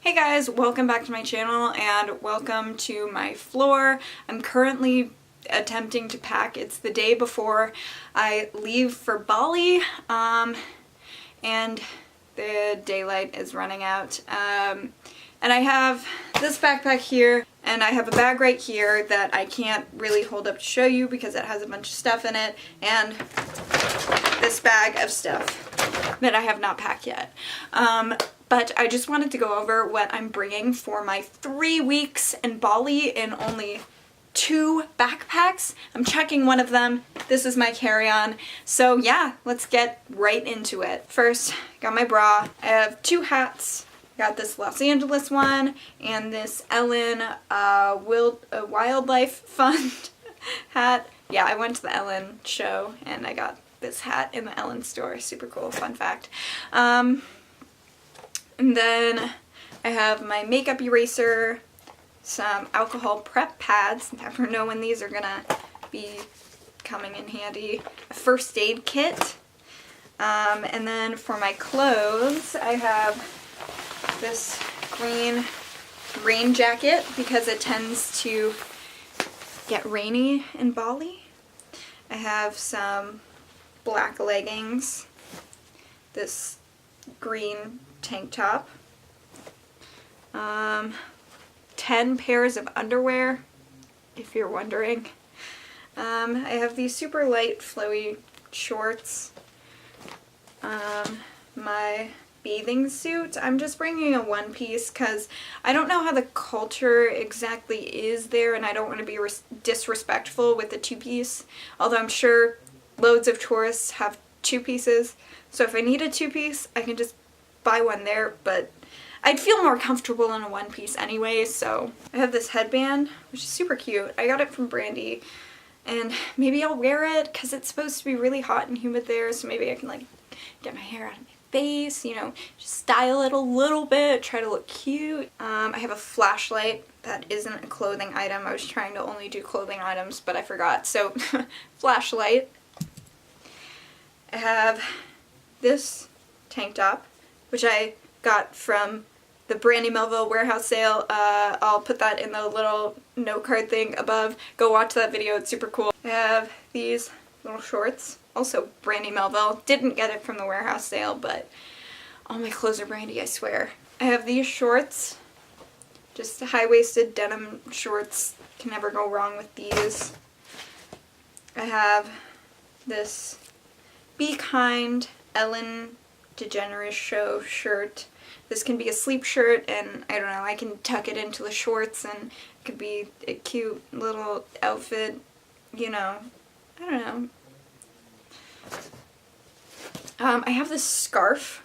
Hey guys, welcome back to my channel and welcome to my floor. I'm currently attempting to pack. It's the day before I leave for Bali and the daylight is running out. And I have this backpack here and I have a bag right here that I can't really hold up to show you because it has a bunch of stuff in it, and this bag of stuff that I have not packed yet. But I just wanted to go over what I'm bringing for my 3 weeks in Bali in only 2 backpacks. I'm checking one of them. This is my carry-on. So yeah, let's get right into it. First, got my bra. I have 2 hats. Got this Los Angeles one and this Ellen Wildlife Fund hat. Yeah, I went to the Ellen show and I got this hat in the Ellen store. Super cool, fun fact. And then I have my makeup eraser, some alcohol prep pads, never know when these are gonna be coming in handy, a first aid kit, and then for my clothes I have this green rain jacket because it tends to get rainy in Bali. I have some black leggings, this green tank top, 10 pairs of underwear, if you're wondering. I have these super light flowy shorts, my bathing suit. I'm just bringing a one piece because I don't know how the culture exactly is there and I don't want to be disrespectful with the 2-piece, although I'm sure loads of tourists have 2 pieces, so if I need a 2-piece I can just buy one there, but I'd feel more comfortable in a 1-piece anyway. So I have this headband, which is super cute. I got it from Brandy, and maybe I'll wear it because it's supposed to be really hot and humid there, so maybe I can like get my hair out of my face, you know, just style it a little bit, try to look cute. I have a flashlight that isn't a clothing item. I was trying to only do clothing items, but I forgot, so flashlight. I have this tank top, which I got from the Brandy Melville warehouse sale. I'll put that in the little note card thing above. Go watch that video, it's super cool. I have these little shorts, also Brandy Melville. Didn't get it from the warehouse sale, but all my clothes are Brandy, I swear. I have these shorts, just high-waisted denim shorts. Can never go wrong with these. I have this Be Kind Ellen DeGeneres Show shirt. This can be a sleep shirt, and I don't know, I can tuck it into the shorts and it could be a cute little outfit, you know, I don't know. I have this scarf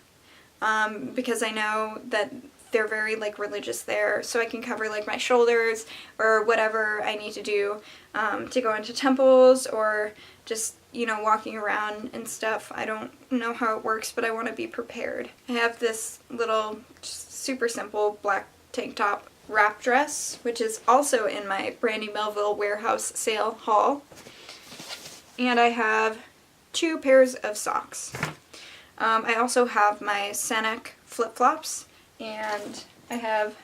because I know that they're very like religious there, so I can cover like my shoulders or whatever I need to do to go into temples or just, you know, walking around and stuff. I don't know how it works, but I want to be prepared. I have this little super simple black tank top wrap dress, which is also in my Brandy Melville warehouse sale haul. And I have 2 pairs of socks. I also have my Scenic flip-flops, and I have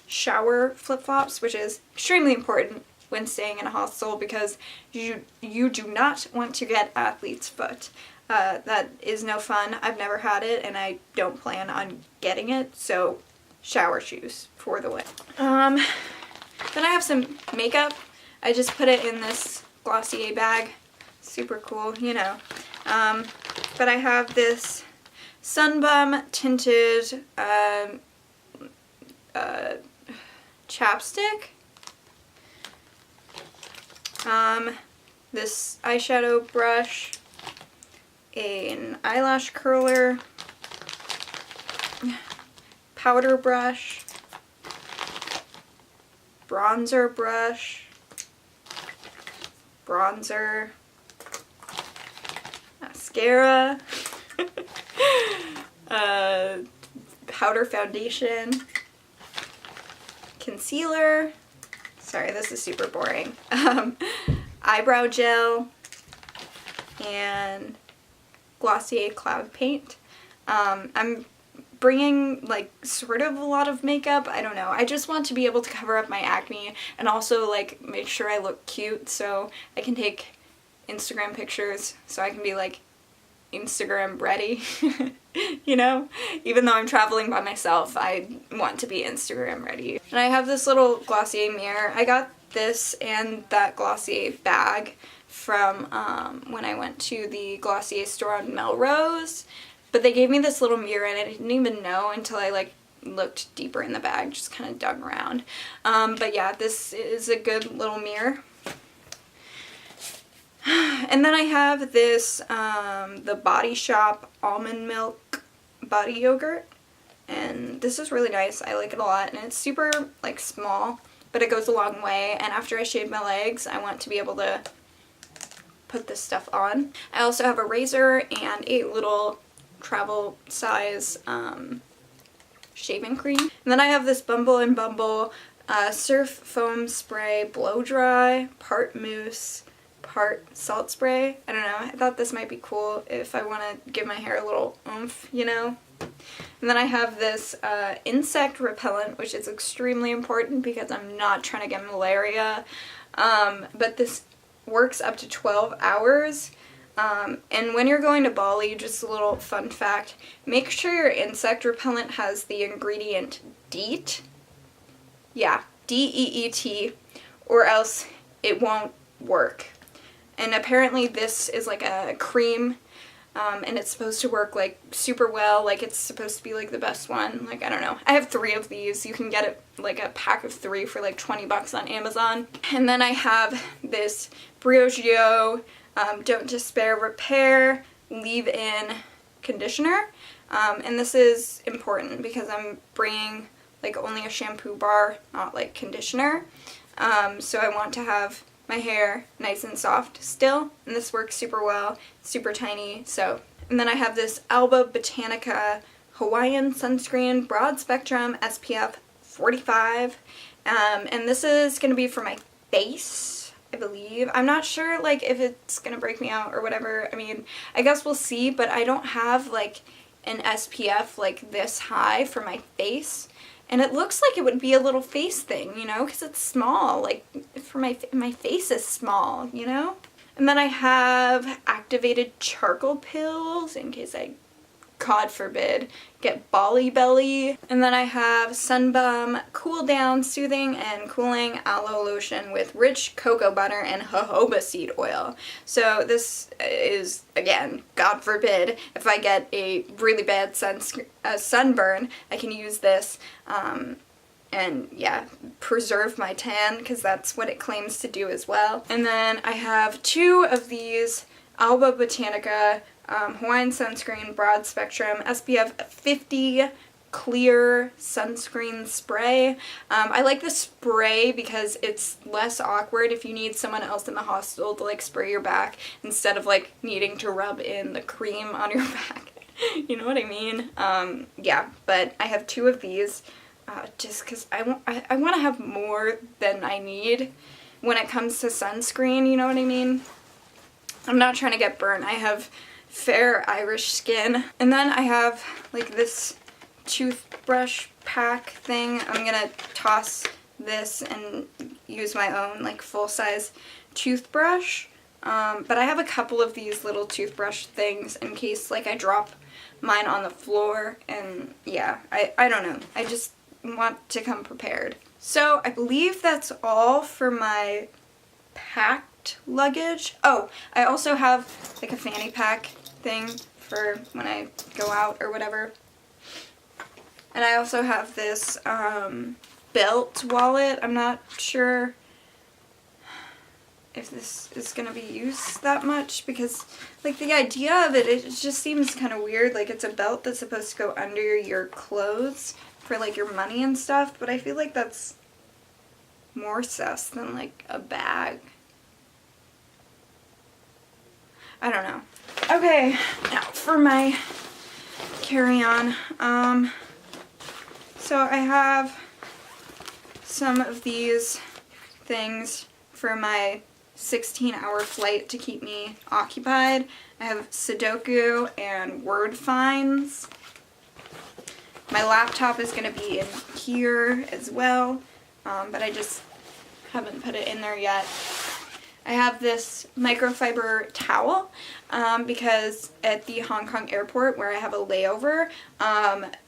shower flip-flops, which is extremely important when staying in a hostel because you do not want to get athlete's foot. That is no fun. I've never had it and I don't plan on getting it, so shower shoes for the win. Then I have some makeup. I just put it in this Glossier bag. Super cool, you know. But I have this Sunbum tinted chapstick. This eyeshadow brush, an eyelash curler, powder brush, bronzer brush, bronzer, mascara, powder foundation, concealer. Sorry, this is super boring. Eyebrow gel, and Glossier cloud paint. I'm bringing like sort of a lot of makeup. I don't know. I just want to be able to cover up my acne and also like make sure I look cute so I can take Instagram pictures, so I can be like Instagram ready. You know, even though I'm traveling by myself, I want to be Instagram ready. And I have this little Glossier mirror. I got this and that Glossier bag from when I went to the Glossier store on Melrose, but they gave me this little mirror and I didn't even know until I like looked deeper in the bag, just kind of dug around. But yeah, this is a good little mirror. And then I have this, the Body Shop almond milk body yogurt, and this is really nice. I like it a lot, and it's super like small, but it goes a long way, and after I shave my legs, I want to be able to put this stuff on. I also have a razor and a little travel size shaving cream. And then I have this Bumble and Bumble Surf Foam Spray Blow Dry, part mousse, part salt spray. I don't know, I thought this might be cool if I want to give my hair a little oomph, you know? And then I have this insect repellent, which is extremely important because I'm not trying to get malaria. But this works up to 12 hours. And when you're going to Bali, just a little fun fact, make sure your insect repellent has the ingredient DEET. Yeah, DEET, or else it won't work. And apparently this is like a cream, and it's supposed to work like super well, like it's supposed to be like the best one. Like, I don't know. I have 3 of these. You can get it like a pack of 3 for like 20 bucks on Amazon. And then I have this Briogeo Don't Despair Repair Leave-In Conditioner. And this is important because I'm bringing like only a shampoo bar, not like conditioner. So I want to have my hair nice and soft still, and this works super well, super tiny. So, and then I have this Alba Botanica Hawaiian Sunscreen Broad Spectrum SPF 45, and this is going to be for my face, I believe. I'm not sure like if it's going to break me out or whatever. I mean, I guess we'll see, but I don't have like an SPF like this high for my face. And it looks like it would be a little face thing, you know, because it's small. Like, for my face is small, you know? And then I have activated charcoal pills in case I, God forbid, get Bali belly. And then I have Sunbum Cool Down Soothing and Cooling Aloe Lotion with rich cocoa butter and jojoba seed oil. So this is, again, God forbid, if I get a really bad sunburn, I can use this and yeah, preserve my tan, because that's what it claims to do as well. And then I have 2 of these Alba Botanica Hawaiian Sunscreen Broad Spectrum SPF 50 Clear Sunscreen Spray. I like the spray because it's less awkward if you need someone else in the hospital to like spray your back instead of like needing to rub in the cream on your back. You know what I mean? Yeah, but I have 2 of these just because I want to have more than I need when it comes to sunscreen, you know what I mean? I'm not trying to get burnt. I have fair Irish skin. And then I have like this toothbrush pack thing. I'm gonna toss this and use my own like full-size toothbrush. But I have a couple of these little toothbrush things in case like I drop mine on the floor, and yeah, I don't know. I just want to come prepared. So I believe that's all for my packed luggage. Oh, I also have like a fanny pack thing for when I go out or whatever. And I also have this belt wallet. I'm not sure if this is going to be used that much because like the idea of it, it just seems kind of weird. Like it's a belt that's supposed to go under your clothes for like your money and stuff, but I feel like that's more sus than like a bag. I don't know. Okay, now for my carry-on. So I have some of these things for my 16-hour flight to keep me occupied. I have Sudoku and word finds. My laptop is going to be in here as well, but I just haven't put it in there yet. I have this microfiber towel because at the Hong Kong airport where I have a layover,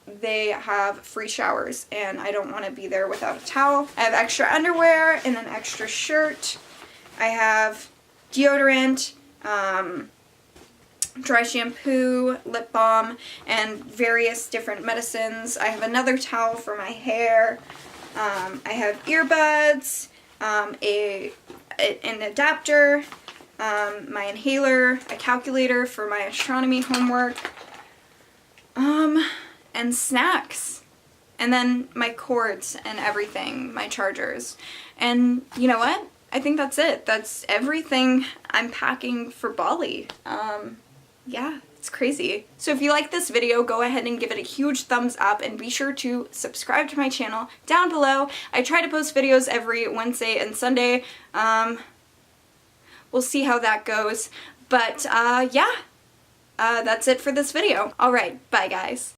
they have free showers and I don't want to be there without a towel. I have extra underwear and an extra shirt. I have deodorant, dry shampoo, lip balm, and various different medicines. I have another towel for my hair. I have earbuds, an adapter, my inhaler, a calculator for my astronomy homework, and snacks. And then my cords and everything, my chargers. And you know what? I think that's it. That's everything I'm packing for Bali. Yeah, it's crazy. So if you like this video, go ahead and give it a huge thumbs up and be sure to subscribe to my channel down below. I try to post videos every Wednesday and Sunday. We'll see how that goes. But yeah, that's it for this video. Alright, bye guys.